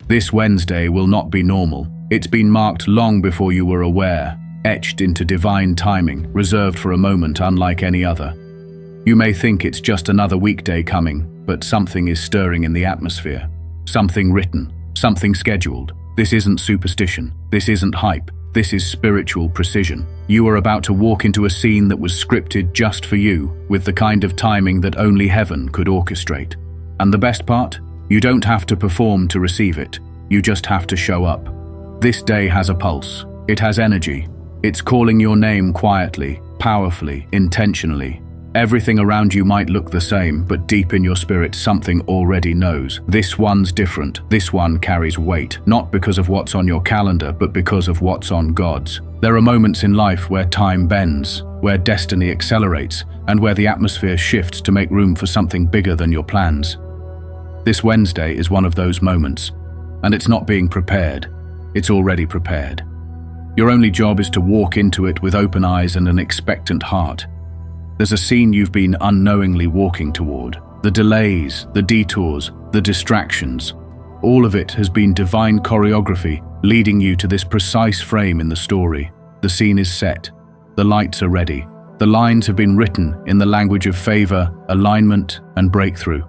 This Wednesday will not be normal. It's been marked long before you were aware, etched into divine timing, reserved for a moment unlike any other. You may think it's just another weekday coming, but something is stirring in the atmosphere. Something written, something scheduled. This isn't superstition. This isn't hype. This is spiritual precision. You are about to walk into a scene that was scripted just for you, with the kind of timing that only heaven could orchestrate. And the best part? You don't have to perform to receive it. You just have to show up. This day has a pulse. It has energy. It's calling your name quietly, powerfully, intentionally. Everything around you might look the same, but deep in your spirit something already knows. This one's different. This one carries weight, not because of what's on your calendar, but because of what's on God's. There are moments in life where time bends, where destiny accelerates, and where the atmosphere shifts to make room for something bigger than your plans. This Wednesday is one of those moments, and it's not being prepared. It's already prepared. Your only job is to walk into it with open eyes and an expectant heart. There's a scene you've been unknowingly walking toward. The delays, the detours, the distractions. All of it has been divine choreography leading you to this precise frame in the story. The scene is set. The lights are ready. The lines have been written in the language of favor, alignment, and breakthrough.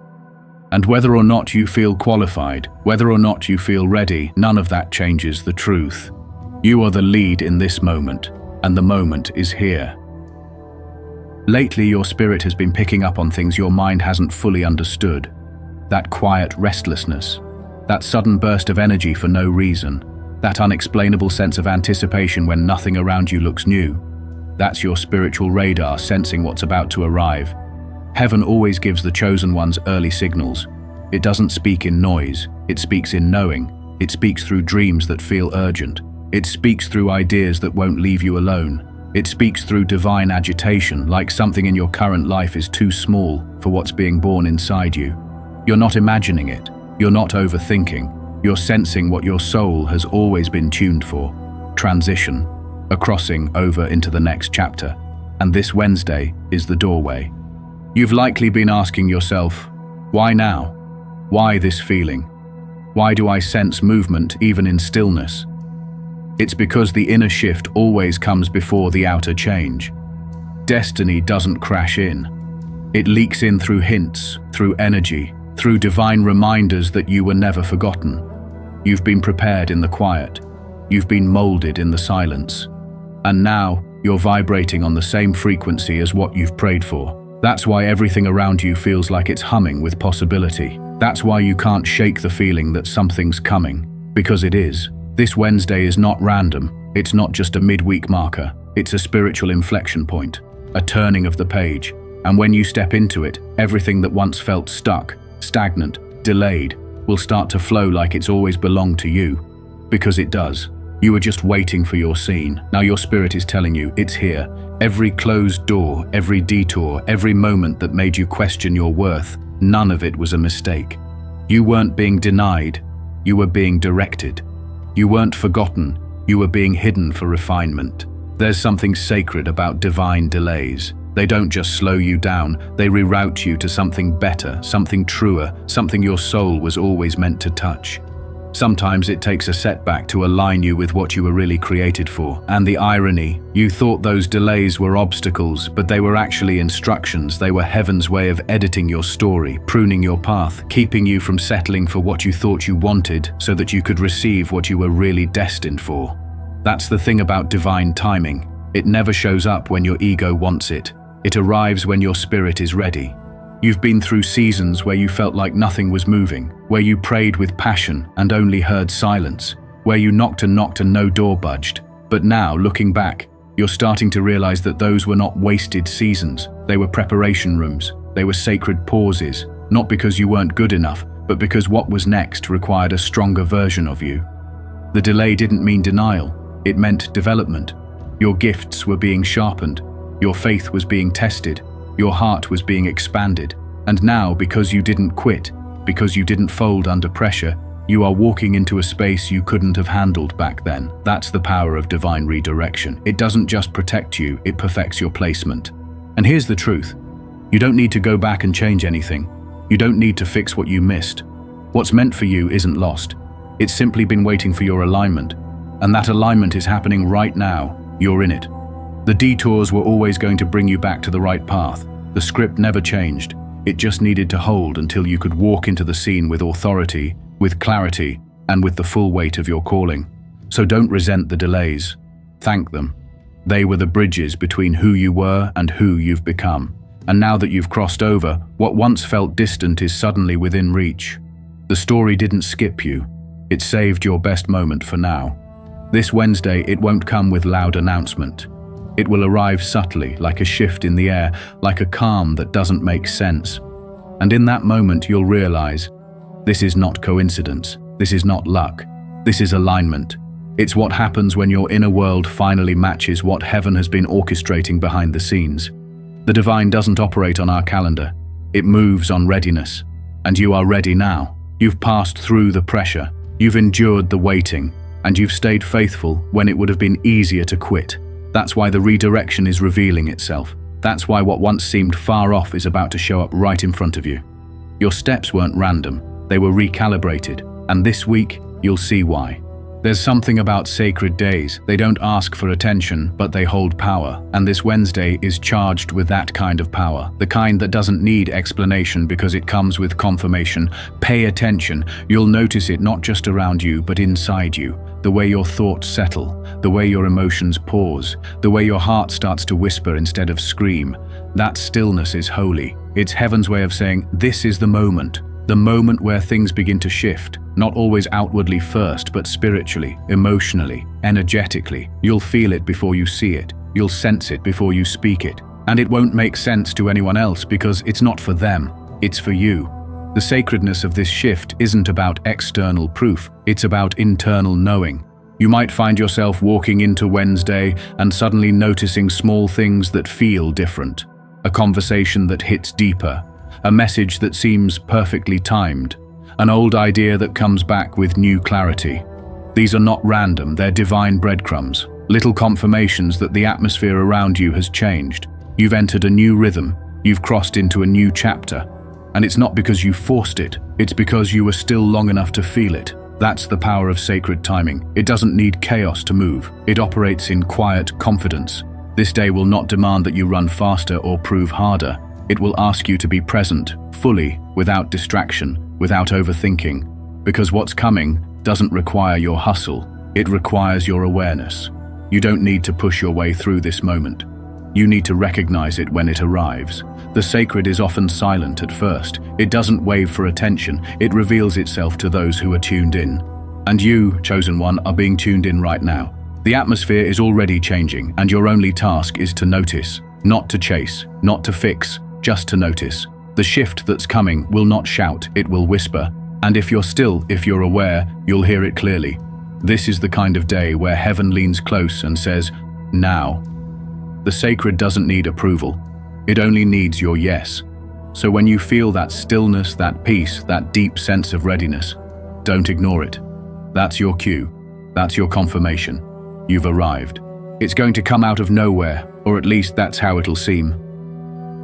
And whether or not you feel qualified, whether or not you feel ready, none of that changes the truth. You are the lead in this moment, and the moment is here. Lately, your spirit has been picking up on things your mind hasn't fully understood. That quiet restlessness, that sudden burst of energy for no reason, that unexplainable sense of anticipation when nothing around you looks new. That's your spiritual radar sensing what's about to arrive. Heaven always gives the chosen ones early signals. It doesn't speak in noise, it speaks in knowing. It speaks through dreams that feel urgent. It speaks through ideas that won't leave you alone. It speaks through divine agitation, like something in your current life is too small for what's being born inside you. You're not imagining it. You're not overthinking. You're sensing what your soul has always been tuned for. Transition, a crossing over into the next chapter. And this Wednesday is the doorway. You've likely been asking yourself, why now? Why this feeling? Why do I sense movement even in stillness? It's because the inner shift always comes before the outer change. Destiny doesn't crash in. It leaks in through hints, through energy, through divine reminders that you were never forgotten. You've been prepared in the quiet. You've been molded in the silence. And now, you're vibrating on the same frequency as what you've prayed for. That's why everything around you feels like it's humming with possibility. That's why you can't shake the feeling that something's coming. Because it is. This Wednesday is not random. It's not just a midweek marker. It's a spiritual inflection point, a turning of the page. And when you step into it, everything that once felt stuck, stagnant, delayed, will start to flow like it's always belonged to you. Because it does. You were just waiting for your scene. Now your spirit is telling you it's here. Every closed door, every detour, every moment that made you question your worth, none of it was a mistake. You weren't being denied. You were being directed. You weren't forgotten. You were being hidden for refinement. There's something sacred about divine delays. They don't just slow you down, they reroute you to something better, something truer, something your soul was always meant to touch. Sometimes it takes a setback to align you with what you were really created for. And the irony, you thought those delays were obstacles, but they were actually instructions. They were heaven's way of editing your story, pruning your path, keeping you from settling for what you thought you wanted so that you could receive what you were really destined for. That's the thing about divine timing. It never shows up when your ego wants it. It arrives when your spirit is ready. You've been through seasons where you felt like nothing was moving, where you prayed with passion and only heard silence, where you knocked and no door budged. But now, looking back, you're starting to realize that those were not wasted seasons. They were preparation rooms. They were sacred pauses, not because you weren't good enough, but because what was next required a stronger version of you. The delay didn't mean denial. It meant development. Your gifts were being sharpened. Your faith was being tested. Your heart was being expanded. And now, because you didn't quit, because you didn't fold under pressure, you are walking into a space you couldn't have handled back then. That's the power of divine redirection. It doesn't just protect you, it perfects your placement. And here's the truth. You don't need to go back and change anything. You don't need to fix what you missed. What's meant for you isn't lost. It's simply been waiting for your alignment. And that alignment is happening right now. You're in it. The detours were always going to bring you back to the right path. The script never changed. It just needed to hold until you could walk into the scene with authority, with clarity, and with the full weight of your calling. So don't resent the delays. Thank them. They were the bridges between who you were and who you've become. And now that you've crossed over, what once felt distant is suddenly within reach. The story didn't skip you. It saved your best moment for now. This Wednesday, it won't come with loud announcement. It will arrive subtly, like a shift in the air, like a calm that doesn't make sense. And in that moment, you'll realize, this is not coincidence. This is not luck. This is alignment. It's what happens when your inner world finally matches what heaven has been orchestrating behind the scenes. The divine doesn't operate on our calendar. It moves on readiness. And you are ready now. You've passed through the pressure. You've endured the waiting. And you've stayed faithful when it would have been easier to quit. That's why the redirection is revealing itself. That's why what once seemed far off is about to show up right in front of you. Your steps weren't random. They were recalibrated. And this week, you'll see why. There's something about sacred days. They don't ask for attention, but they hold power. And this Wednesday is charged with that kind of power. The kind that doesn't need explanation because it comes with confirmation. Pay attention. You'll notice it not just around you, but inside you. The way your thoughts settle, the way your emotions pause, the way your heart starts to whisper instead of scream. That stillness is holy. It's heaven's way of saying, this is the moment where things begin to shift, not always outwardly first, but spiritually, emotionally, energetically. You'll feel it before you see it. You'll sense it before you speak it. And it won't make sense to anyone else because it's not for them, it's for you. The sacredness of this shift isn't about external proof, it's about internal knowing. You might find yourself walking into Wednesday and suddenly noticing small things that feel different. A conversation that hits deeper, a message that seems perfectly timed, an old idea that comes back with new clarity. These are not random, they're divine breadcrumbs, little confirmations that the atmosphere around you has changed. You've entered a new rhythm, you've crossed into a new chapter. And it's not because you forced it, it's because you were still long enough to feel it. That's the power of sacred timing. It doesn't need chaos to move. It operates in quiet confidence. This day will not demand that you run faster or prove harder. It will ask you to be present, fully, without distraction, without overthinking. Because what's coming doesn't require your hustle, it requires your awareness. You don't need to push your way through this moment. You need to recognize it when it arrives. The sacred is often silent at first. It doesn't wave for attention. It reveals itself to those who are tuned in. And you, chosen one, are being tuned in right now. The atmosphere is already changing, and your only task is to notice, not to chase, not to fix, just to notice. The shift that's coming will not shout, it will whisper. And if you're still, if you're aware, you'll hear it clearly. This is the kind of day where heaven leans close and says, now. The sacred doesn't need approval. It only needs your yes. So when you feel that stillness, that peace, that deep sense of readiness, don't ignore it. That's your cue. That's your confirmation. You've arrived. It's going to come out of nowhere, or at least that's how it'll seem.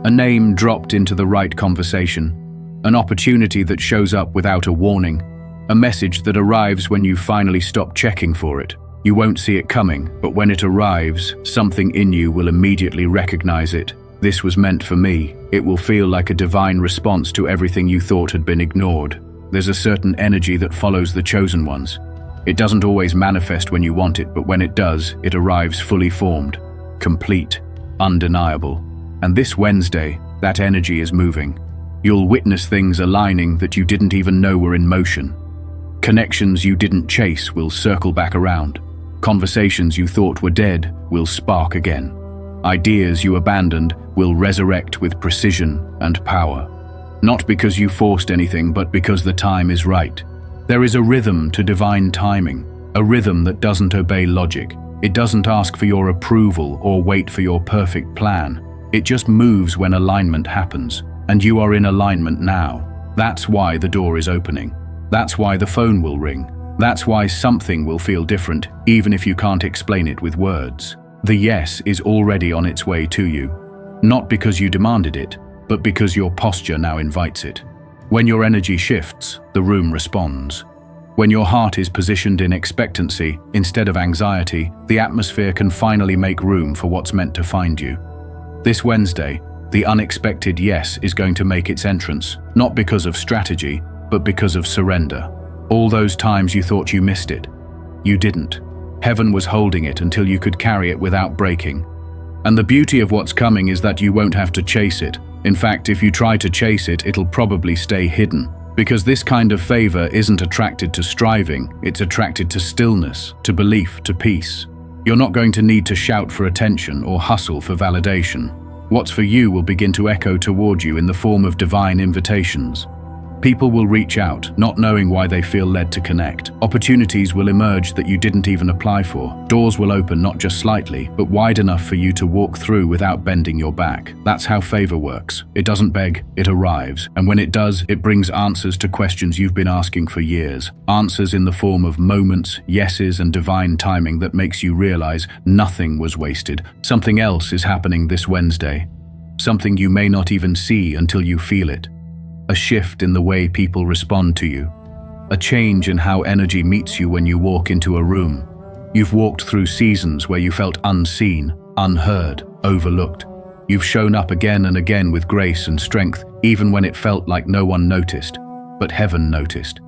A name dropped into the right conversation. An opportunity that shows up without a warning. A message that arrives when you finally stop checking for it. You won't see it coming, but when it arrives, something in you will immediately recognize it. This was meant for me. It will feel like a divine response to everything you thought had been ignored. There's a certain energy that follows the chosen ones. It doesn't always manifest when you want it, but when it does, it arrives fully formed, complete, undeniable. And this Wednesday, that energy is moving. You'll witness things aligning that you didn't even know were in motion. Connections you didn't chase will circle back around. Conversations you thought were dead will spark again. Ideas you abandoned will resurrect with precision and power. Not because you forced anything, but because the time is right. There is a rhythm to divine timing, a rhythm that doesn't obey logic. It doesn't ask for your approval or wait for your perfect plan. It just moves when alignment happens, and you are in alignment now. That's why the door is opening. That's why the phone will ring. That's why something will feel different, even if you can't explain it with words. The yes is already on its way to you. Not because you demanded it, but because your posture now invites it. When your energy shifts, the room responds. When your heart is positioned in expectancy instead of anxiety, the atmosphere can finally make room for what's meant to find you. This Wednesday, the unexpected yes is going to make its entrance, not because of strategy, but because of surrender. All those times you thought you missed it, you didn't. Heaven was holding it until you could carry it without breaking. And the beauty of what's coming is that you won't have to chase it. In fact, if you try to chase it, it'll probably stay hidden. Because this kind of favor isn't attracted to striving, it's attracted to stillness, to belief, to peace. You're not going to need to shout for attention or hustle for validation. What's for you will begin to echo toward you in the form of divine invitations. People will reach out, not knowing why they feel led to connect. Opportunities will emerge that you didn't even apply for. Doors will open not just slightly, but wide enough for you to walk through without bending your back. That's how favor works. It doesn't beg, it arrives. And when it does, it brings answers to questions you've been asking for years. Answers in the form of moments, yeses, and divine timing that makes you realize nothing was wasted. Something else is happening this Wednesday. Something you may not even see until you feel it. A shift in the way people respond to you. A change in how energy meets you when you walk into a room. You've walked through seasons where you felt unseen, unheard, overlooked. You've shown up again and again with grace and strength, even when it felt like no one noticed. But heaven noticed.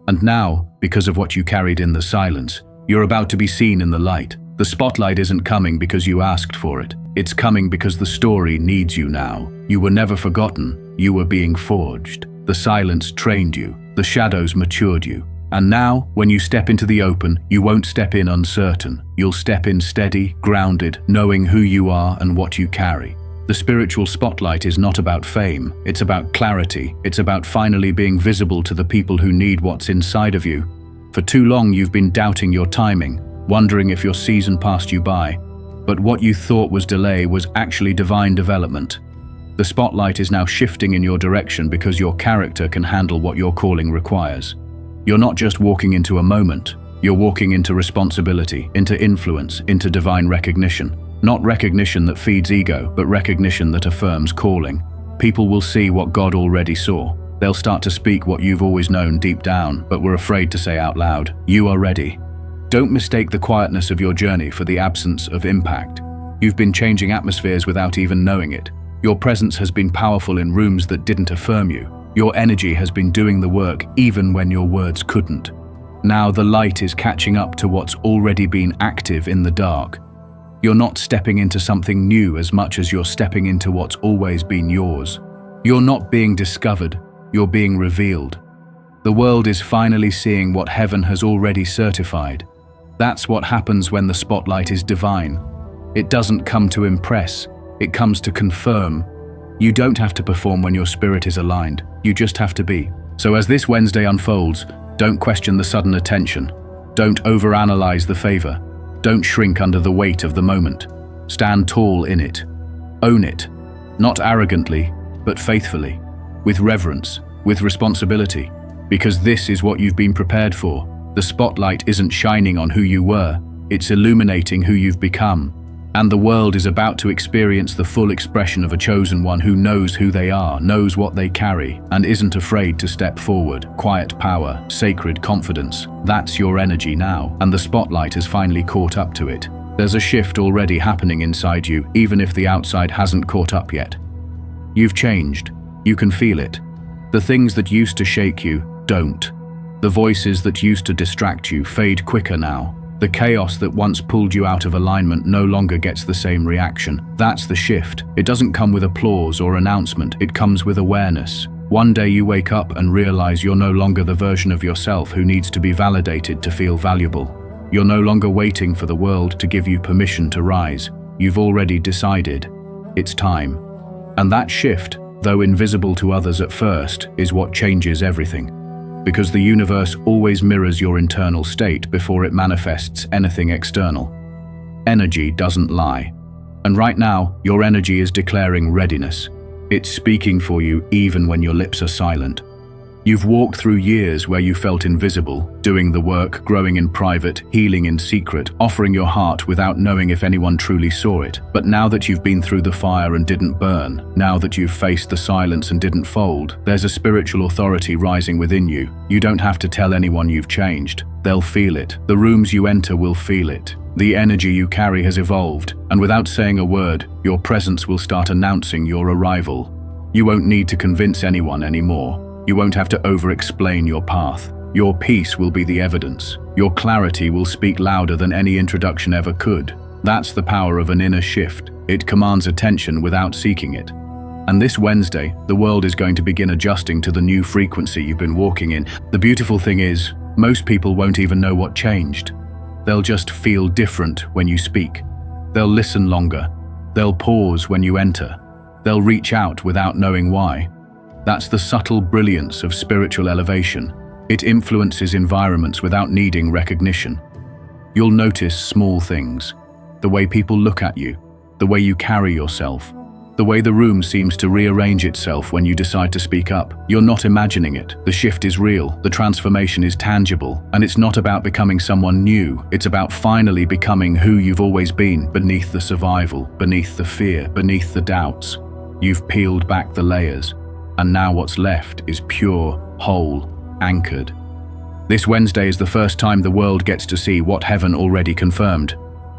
And now, because of what you carried in the silence, you're about to be seen in the light. The spotlight isn't coming because you asked for it. It's coming because the story needs you now. You were never forgotten. You were being forged. The silence trained you. The shadows matured you. And now, when you step into the open, you won't step in uncertain. You'll step in steady, grounded, knowing who you are and what you carry. The spiritual spotlight is not about fame. It's about clarity. It's about finally being visible to the people who need what's inside of you. For too long, you've been doubting your timing, wondering if your season passed you by. But what you thought was delay was actually divine development. The spotlight is now shifting in your direction because your character can handle what your calling requires. You're not just walking into a moment, you're walking into responsibility, into influence, into divine recognition. Not recognition that feeds ego, but recognition that affirms calling. People will see what God already saw. They'll start to speak what you've always known deep down, but were afraid to say out loud. You are ready. Don't mistake the quietness of your journey for the absence of impact. You've been changing atmospheres without even knowing it. Your presence has been powerful in rooms that didn't affirm you. Your energy has been doing the work even when your words couldn't. Now the light is catching up to what's already been active in the dark. You're not stepping into something new as much as you're stepping into what's always been yours. You're not being discovered, you're being revealed. The world is finally seeing what heaven has already certified. That's what happens when the spotlight is divine. It doesn't come to impress. It comes to confirm. You don't have to perform when your spirit is aligned. You just have to be. So as this Wednesday unfolds, don't question the sudden attention. Don't overanalyze the favor. Don't shrink under the weight of the moment. Stand tall in it. Own it. Not arrogantly, but faithfully. With reverence, with responsibility. Because this is what you've been prepared for. The spotlight isn't shining on who you were. It's illuminating who you've become. And the world is about to experience the full expression of a chosen one who knows who they are, knows what they carry, and isn't afraid to step forward. Quiet power, sacred confidence. That's your energy now, and the spotlight has finally caught up to it. There's a shift already happening inside you, even if the outside hasn't caught up yet. You've changed. You can feel it. The things that used to shake you, don't. The voices that used to distract you fade quicker now. The chaos that once pulled you out of alignment no longer gets the same reaction. That's the shift. It doesn't come with applause or announcement. It comes with awareness. One day you wake up and realize you're no longer the version of yourself who needs to be validated to feel valuable. You're no longer waiting for the world to give you permission to rise. You've already decided. It's time. And that shift, though invisible to others at first, is what changes everything. Because the universe always mirrors your internal state before it manifests anything external. Energy doesn't lie. And right now, your energy is declaring readiness. It's speaking for you even when your lips are silent. You've walked through years where you felt invisible, doing the work, growing in private, healing in secret, offering your heart without knowing if anyone truly saw it. But now that you've been through the fire and didn't burn, now that you've faced the silence and didn't fold, there's a spiritual authority rising within you. You don't have to tell anyone you've changed. They'll feel it. The rooms you enter will feel it. The energy you carry has evolved, and without saying a word, your presence will start announcing your arrival. You won't need to convince anyone anymore. You won't have to over-explain your path. Your peace will be the evidence. Your clarity will speak louder than any introduction ever could. That's the power of an inner shift. It commands attention without seeking it. And this Wednesday, the world is going to begin adjusting to the new frequency you've been walking in. The beautiful thing is, most people won't even know what changed. They'll just feel different when you speak. They'll listen longer. They'll pause when you enter. They'll reach out without knowing why. That's the subtle brilliance of spiritual elevation. It influences environments without needing recognition. You'll notice small things. The way people look at you, the way you carry yourself, the way the room seems to rearrange itself when you decide to speak up. You're not imagining it. The shift is real, the transformation is tangible, and it's not about becoming someone new. It's about finally becoming who you've always been, beneath the survival, beneath the fear, beneath the doubts. You've peeled back the layers. And now what's left is pure, whole, anchored. This Wednesday is the first time the world gets to see what heaven already confirmed.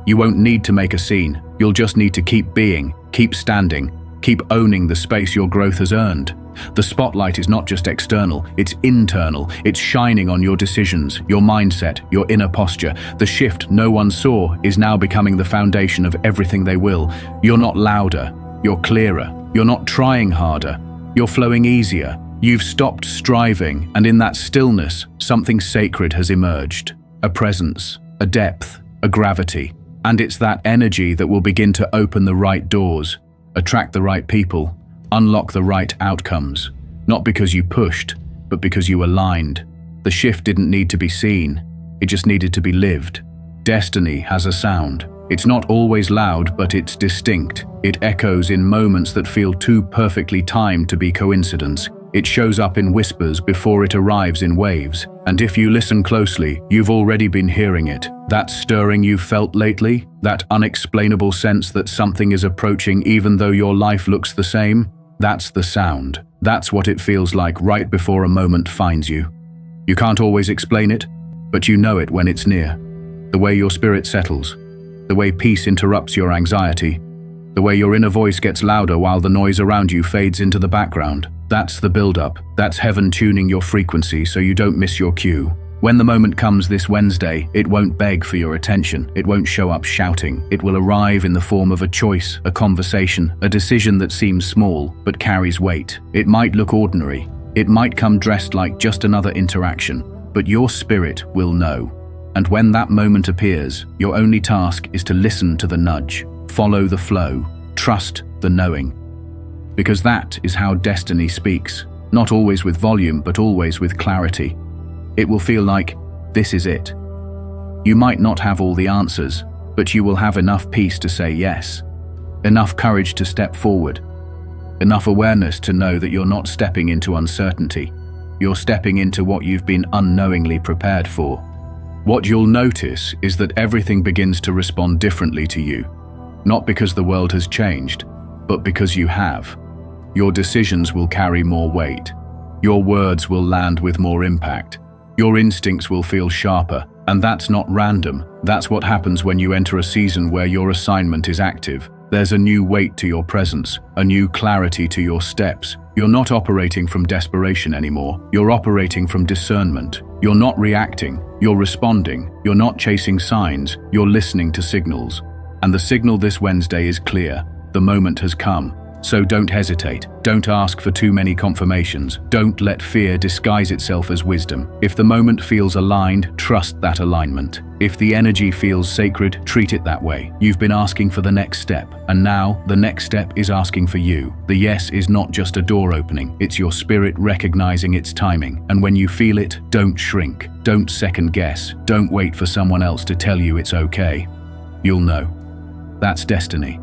You won't need to make a scene. You'll just need to keep being, keep standing, keep owning the space your growth has earned. The spotlight is not just external, it's internal. It's shining on your decisions, your mindset, your inner posture. The shift no one saw is now becoming the foundation of everything they will. You're not louder, you're clearer. You're not trying harder. You're flowing easier. You've stopped striving, and in that stillness, something sacred has emerged. A presence, a depth, a gravity. And it's that energy that will begin to open the right doors, attract the right people, unlock the right outcomes. Not because you pushed, but because you aligned. The shift didn't need to be seen. It just needed to be lived. Destiny has a sound. It's not always loud, but it's distinct. It echoes in moments that feel too perfectly timed to be coincidence. It shows up in whispers before it arrives in waves. And if you listen closely, you've already been hearing it. That stirring you've felt lately, that unexplainable sense that something is approaching even though your life looks the same, that's the sound. That's what it feels like right before a moment finds you. You can't always explain it, but you know it when it's near. The way your spirit settles. The way peace interrupts your anxiety, the way your inner voice gets louder while the noise around you fades into the background. That's the build-up. That's heaven tuning your frequency so you don't miss your cue. When the moment comes this Wednesday, it won't beg for your attention. It won't show up shouting. It will arrive in the form of a choice, a conversation, a decision that seems small but carries weight. It might look ordinary. It might come dressed like just another interaction, but your spirit will know. And when that moment appears, your only task is to listen to the nudge, follow the flow, trust the knowing. Because that is how destiny speaks, not always with volume, but always with clarity. It will feel like, this is it. You might not have all the answers, but you will have enough peace to say yes, enough courage to step forward, enough awareness to know that you're not stepping into uncertainty. You're stepping into what you've been unknowingly prepared for. What you'll notice is that everything begins to respond differently to you, not because the world has changed, but because you have. Your decisions will carry more weight. Your words will land with more impact. Your instincts will feel sharper, and that's not random. That's what happens when you enter a season where your assignment is active. There's a new weight to your presence, a new clarity to your steps. You're not operating from desperation anymore. You're operating from discernment. You're not reacting, you're responding. You're not chasing signs, you're listening to signals. And the signal this Wednesday is clear. The moment has come. So don't hesitate. Don't ask for too many confirmations. Don't let fear disguise itself as wisdom. If the moment feels aligned, trust that alignment. If the energy feels sacred, treat it that way. You've been asking for the next step, and now the next step is asking for you. The yes is not just a door opening, it's your spirit recognizing its timing. And when you feel it, don't shrink. Don't second guess. Don't wait for someone else to tell you it's okay. You'll know. That's destiny.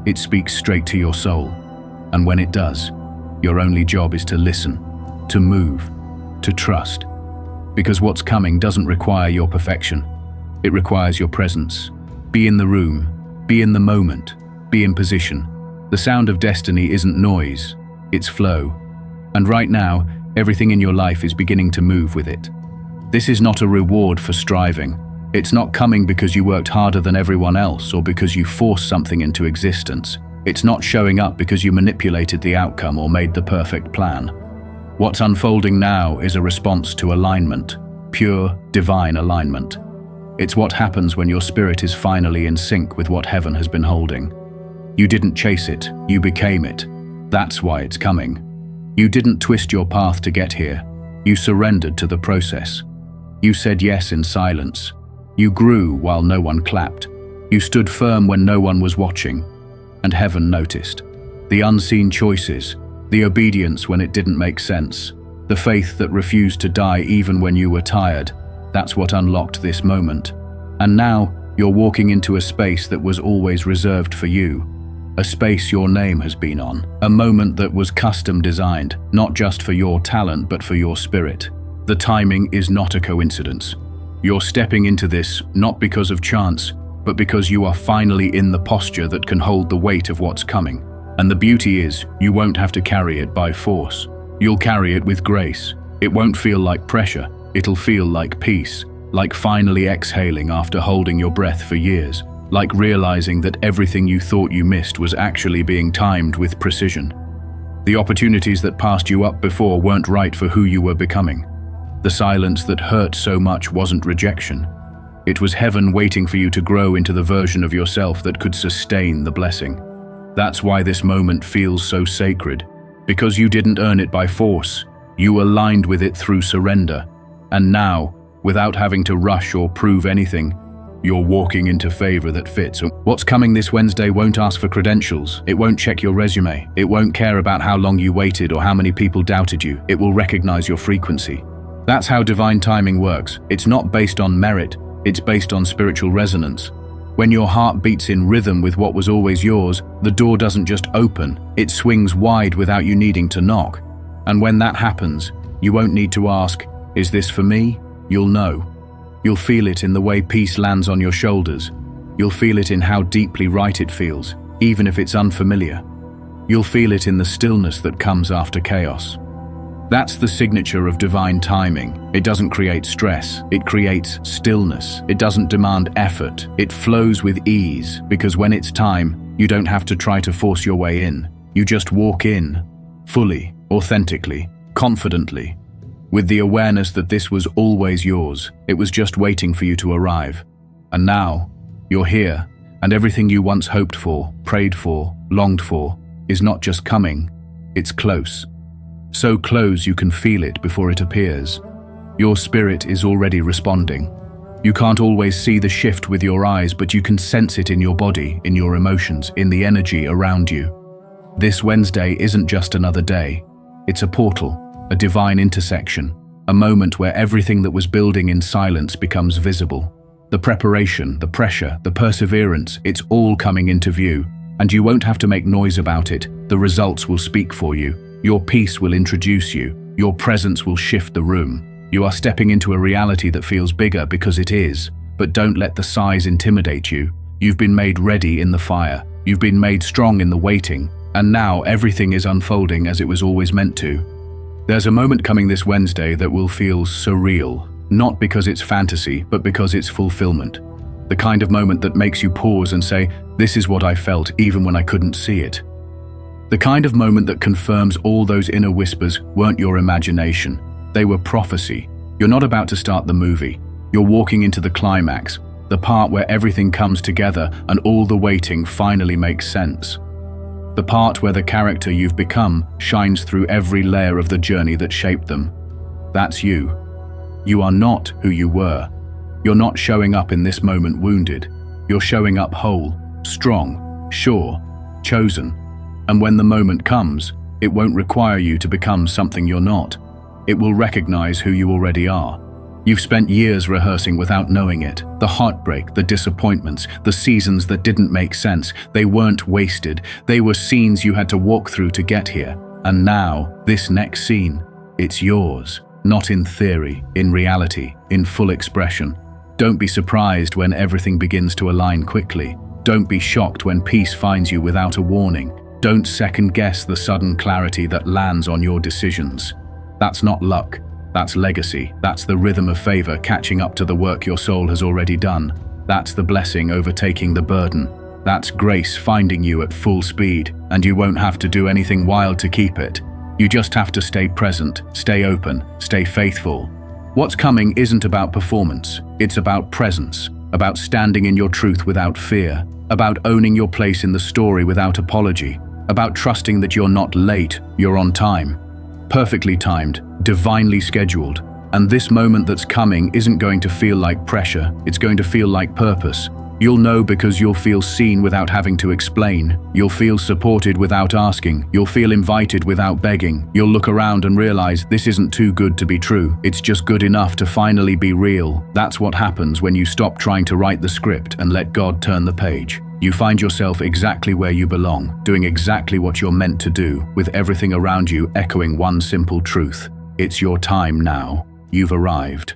It speaks straight to your soul. And when it does, your only job is to listen, to move, to trust. Because what's coming doesn't require your perfection. It requires your presence. Be in the room, be in the moment, be in position. The sound of destiny isn't noise, it's flow. And right now, everything in your life is beginning to move with it. This is not a reward for striving. It's not coming because you worked harder than everyone else or because you forced something into existence. It's not showing up because you manipulated the outcome or made the perfect plan. What's unfolding now is a response to alignment, pure, divine alignment. It's what happens when your spirit is finally in sync with what heaven has been holding. You didn't chase it, you became it. That's why it's coming. You didn't twist your path to get here. You surrendered to the process. You said yes in silence. You grew while no one clapped. You stood firm when no one was watching. And heaven noticed. The unseen choices, the obedience when it didn't make sense, the faith that refused to die even when you were tired, that's what unlocked this moment. And now, you're walking into a space that was always reserved for you. A space your name has been on. A moment that was custom designed, not just for your talent but for your spirit. The timing is not a coincidence. You're stepping into this not because of chance, but because you are finally in the posture that can hold the weight of what's coming. And the beauty is, you won't have to carry it by force. You'll carry it with grace. It won't feel like pressure. It'll feel like peace, like finally exhaling after holding your breath for years, like realizing that everything you thought you missed was actually being timed with precision. The opportunities that passed you up before weren't right for who you were becoming. The silence that hurt so much wasn't rejection. It was heaven waiting for you to grow into the version of yourself that could sustain the blessing. That's why this moment feels so sacred, because you didn't earn it by force. You aligned with it through surrender. And now, without having to rush or prove anything, you're walking into favor that fits. What's coming this Wednesday won't ask for credentials. It won't check your resume. It won't care about how long you waited or how many people doubted you. It will recognize your frequency. That's how divine timing works. It's not based on merit. It's based on spiritual resonance. When your heart beats in rhythm with what was always yours, the door doesn't just open, it swings wide without you needing to knock. And when that happens, you won't need to ask, "Is this for me?" You'll know. You'll feel it in the way peace lands on your shoulders. You'll feel it in how deeply right it feels, even if it's unfamiliar. You'll feel it in the stillness that comes after chaos. That's the signature of divine timing. It doesn't create stress, it creates stillness. It doesn't demand effort, it flows with ease, because when it's time, you don't have to try to force your way in. You just walk in, fully, authentically, confidently, with the awareness that this was always yours. It was just waiting for you to arrive. And now, you're here, and everything you once hoped for, prayed for, longed for, is not just coming, it's close. So close you can feel it before it appears. Your spirit is already responding. You can't always see the shift with your eyes, but you can sense it in your body, in your emotions, in the energy around you. This Wednesday isn't just another day. It's a portal, a divine intersection, a moment where everything that was building in silence becomes visible. The preparation, the pressure, the perseverance, it's all coming into view. And you won't have to make noise about it. The results will speak for you. Your peace will introduce you. Your presence will shift the room. You are stepping into a reality that feels bigger because it is, but don't let the size intimidate you. You've been made ready in the fire. You've been made strong in the waiting. And now everything is unfolding as it was always meant to. There's a moment coming this Wednesday that will feel surreal, not because it's fantasy, but because it's fulfillment. The kind of moment that makes you pause and say, "This is what I felt even when I couldn't see it." The kind of moment that confirms all those inner whispers weren't your imagination. They were prophecy. You're not about to start the movie. You're walking into the climax, the part where everything comes together and all the waiting finally makes sense. The part where the character you've become shines through every layer of the journey that shaped them. That's you. You are not who you were. You're not showing up in this moment wounded. You're showing up whole, strong, sure, chosen. And when the moment comes, it won't require you to become something you're not. It will recognize who you already are. You've spent years rehearsing without knowing it. The heartbreak, the disappointments, the seasons that didn't make sense, they weren't wasted. They were scenes you had to walk through to get here. And now, this next scene, it's yours. Not in theory, in reality, in full expression. Don't be surprised when everything begins to align quickly. Don't be shocked when peace finds you without a warning. Don't second-guess the sudden clarity that lands on your decisions. That's not luck. That's legacy. That's the rhythm of favor catching up to the work your soul has already done. That's the blessing overtaking the burden. That's grace finding you at full speed, and you won't have to do anything wild to keep it. You just have to stay present, stay open, stay faithful. What's coming isn't about performance. It's about presence, about standing in your truth without fear, about owning your place in the story without apology, about trusting that you're not late, you're on time. Perfectly timed, divinely scheduled. And this moment that's coming isn't going to feel like pressure, it's going to feel like purpose. You'll know because you'll feel seen without having to explain. You'll feel supported without asking. You'll feel invited without begging. You'll look around and realize this isn't too good to be true. It's just good enough to finally be real. That's what happens when you stop trying to write the script and let God turn the page. You find yourself exactly where you belong, doing exactly what you're meant to do, with everything around you echoing one simple truth. It's your time now. You've arrived.